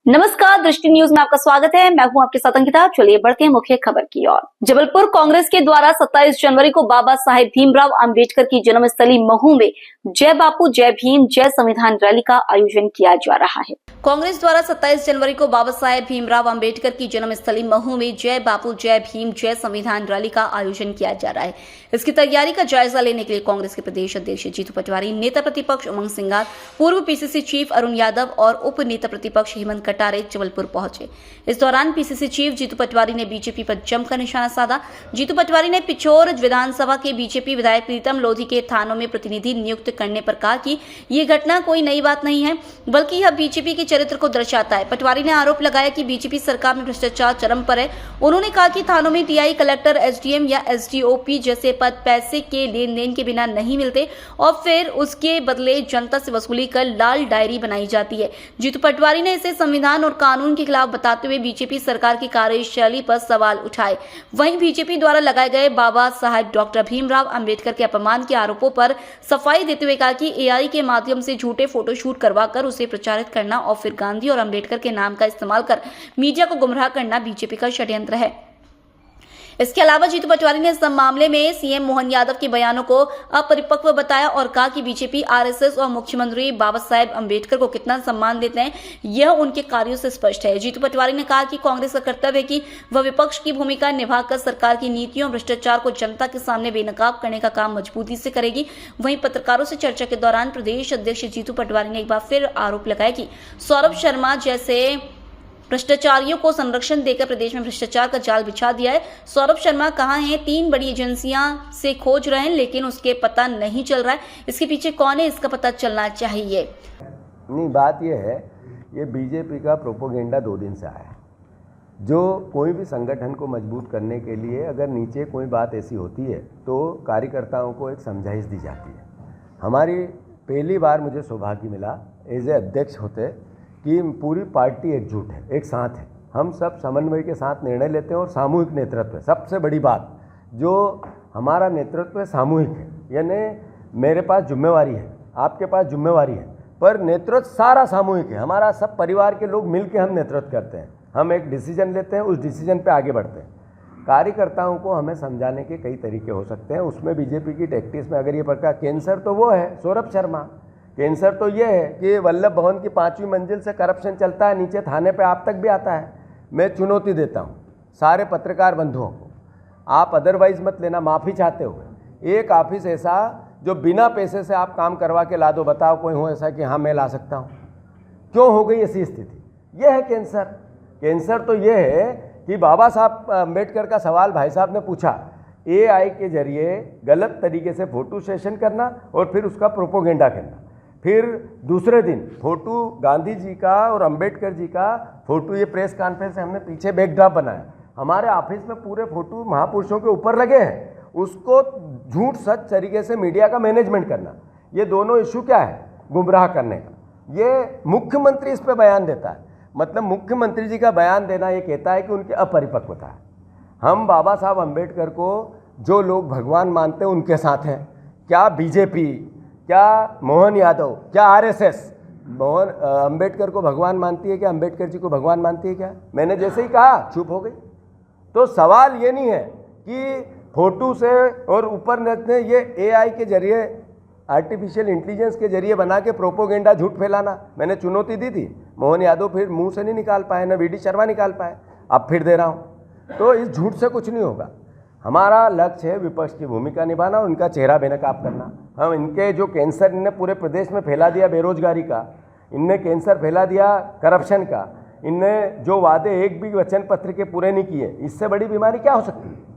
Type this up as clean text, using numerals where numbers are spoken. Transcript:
नमस्कार, दृष्टि न्यूज में आपका स्वागत है। मैं हूं आपके साथ अंकिता। चलिए बढ़ते हैं मुख्य खबर की ओर। जबलपुर कांग्रेस के द्वारा 27 जनवरी को बाबा साहेब भीमराव अंबेडकर की जन्मस्थली महू में जय बापू जय भीम जय संविधान रैली का आयोजन किया जा रहा है। कांग्रेस द्वारा 27 जनवरी को बाबा साहेब भीमराव अंबेडकर की जन्मस्थली महू में जय बापू जय भीम जय संविधान रैली का आयोजन किया जा रहा है। इसकी तैयारी का जायजा लेने के लिए कांग्रेस के प्रदेश अध्यक्ष जीतू पटवारी, नेता प्रतिपक्ष उमंग सिंगार, पूर्व पीसीसी चीफ अरुण यादव और उप नेता प्रतिपक्ष हेमंत कटारे जबलपुर पहुंचे। इस दौरान पीसीसी चीफ जीतू पटवारी ने बीजेपी पर जमकर निशाना साधा। जीतू पटवारी ने पिछोर विधानसभा के बीजेपी विधायक प्रीतम लोधी के थानों में प्रतिनिधि नियुक्त करने पर कहा कि ये घटना कोई नई बात नहीं है, बल्कि यह बीजेपी के चरित्र को दर्शाता है। पटवारी ने आरोप लगाया कि बीजेपी सरकार में भ्रष्टाचार चरम पर है। उन्होंने कहा कि थानों में टीआई, कलेक्टर, एसडीएम या एसडीओपी जैसे पद पैसे के लेन देन के बिना नहीं मिलते और फिर उसके बदले जनता से वसूली कर लाल डायरी बनाई जाती है। जीतू पटवारी ने इसे संविधान और कानून के खिलाफ बताते हुए बीजेपी सरकार की कार्यशैली पर सवाल उठाए। वहीं बीजेपी द्वारा लगाए गए बाबा साहेब डॉक्टर भीमराव अंबेडकर के अपमान के आरोपों पर सफाई देते हुए कहा कि एआई के माध्यम से झूठे फोटोशूट करवाकर उसे प्रचारित करना और फिर गांधी और अंबेडकर के नाम का इस्तेमाल कर मीडिया को गुमराह करना बीजेपी का षड्यंत्र है। इसके अलावा जीतू पटवारी ने इस मामले में सीएम मोहन यादव के बयानों को अपरिपक्व बताया और कहा कि बीजेपी, आरएसएस और मुख्यमंत्री बाबा साहेब अंबेडकर को कितना सम्मान देते हैं, यह उनके कार्यों से स्पष्ट है। जीतू पटवारी ने कहा कि कांग्रेस का कर्तव्य है कि वह विपक्ष की भूमिका निभाकर सरकार की नीतियों और भ्रष्टाचार को जनता के सामने बेनकाब करने का काम मजबूती से करेगी। वहीं पत्रकारों से चर्चा के दौरान प्रदेश अध्यक्ष जीतू पटवारी ने एक बार फिर आरोप लगाया कि सौरभ शर्मा जैसे भ्रष्टाचारियों को संरक्षण देकर प्रदेश में भ्रष्टाचार का जाल बिछा दिया है। सौरभ शर्मा कहाँ हैं? 3 बड़ी एजेंसियां से खोज रहे हैं लेकिन उसके पता नहीं चल रहा है। इसके पीछे कौन है, इसका पता चलना चाहिए। नहीं, बात यह है, ये बीजेपी का प्रोपोगेंडा 2 दिन से आया है। जो कोई भी संगठन को मजबूत करने के लिए अगर नीचे कोई बात ऐसी होती है तो कार्यकर्ताओं को एक समझाइश दी जाती है। हमारी पहली बार मुझे सौभाग्य मिला एज ए अध्यक्ष होते कि पूरी पार्टी एकजुट है, एक साथ है। हम सब समन्वय के साथ निर्णय लेते हैं और सामूहिक नेतृत्व है। सबसे बड़ी बात, जो हमारा नेतृत्व है सामूहिक है, यानी मेरे पास जिम्मेवारी है, आपके पास जिम्मेवारी है, पर नेतृत्व सारा सामूहिक है। हमारा सब परिवार के लोग मिलकर हम नेतृत्व करते हैं। हम एक डिसीजन लेते हैं, उस डिसीजन पे आगे बढ़ते हैं। कार्यकर्ताओं को हमें समझाने के कई तरीके हो सकते हैं। उसमें बीजेपी की टैक्टिक्स में अगर ये प्रकार कैंसर तो वो है सौरभ शर्मा। कैंसर तो ये है कि वल्लभ भवन की 5वीं मंजिल से करप्शन चलता है, नीचे थाने पे आप तक भी आता है। मैं चुनौती देता हूँ सारे पत्रकार बंधुओं को, आप अदरवाइज मत लेना, माफ़ी चाहते हो। एक ऑफिस ऐसा जो बिना पैसे से आप काम करवा के ला दो, बताओ कोई हो ऐसा कि हाँ मैं ला सकता हूँ? क्यों हो गई ऐसी स्थिति? यह है कैंसर। कैंसर तो ये है कि बाबा साहब अम्बेडकर का सवाल भाई साहब ने पूछा, एआई के जरिए गलत तरीके से फोटो सेशन करना और फिर उसका प्रोपोगेंडा करना। फिर दूसरे दिन फोटो गांधी जी का और अंबेडकर जी का फोटो, ये प्रेस कॉन्फ्रेंस से हमने पीछे बैकड्रॉप बनाया। हमारे ऑफिस में पूरे फोटो महापुरुषों के ऊपर लगे हैं, उसको झूठ सच तरीके से मीडिया का मैनेजमेंट करना। ये दोनों इशू क्या है? गुमराह करने का। ये मुख्यमंत्री इस पे बयान देता है, मतलब मुख्यमंत्री जी का बयान देना ये कहता है कि उनकी अपरिपक्वता है। हम बाबा साहब अंबेडकर को जो लोग भगवान मानते हैं उनके साथ हैं। क्या बीजेपी, क्या मोहन यादव, क्या आरएसएस मोहन अंबेडकर को भगवान मानती है? क्या अंबेडकर जी को भगवान मानती है? क्या मैंने जैसे ही कहा चुप हो गई। तो सवाल ये नहीं है कि फोटो से और ऊपर रखने, ये एआई के जरिए, आर्टिफिशियल इंटेलिजेंस के जरिए बना के प्रोपोगेंडा झूठ फैलाना। मैंने चुनौती दी थी, मोहन यादव फिर मुंह से नहीं निकाल पाए, न वीडी शर्मा निकाल पाए, अब फिर दे रहा हूँ। तो इस झूठ से कुछ नहीं होगा। हमारा लक्ष्य है विपक्ष की भूमिका निभाना, उनका चेहरा बेनकाब करना। हम इनके जो कैंसर इनने पूरे प्रदेश में फैला दिया बेरोजगारी का, इनने कैंसर फैला दिया करप्शन का, इनने जो वादे एक भी वचन पत्र के पूरे नहीं किए, इससे बड़ी बीमारी क्या हो सकती है?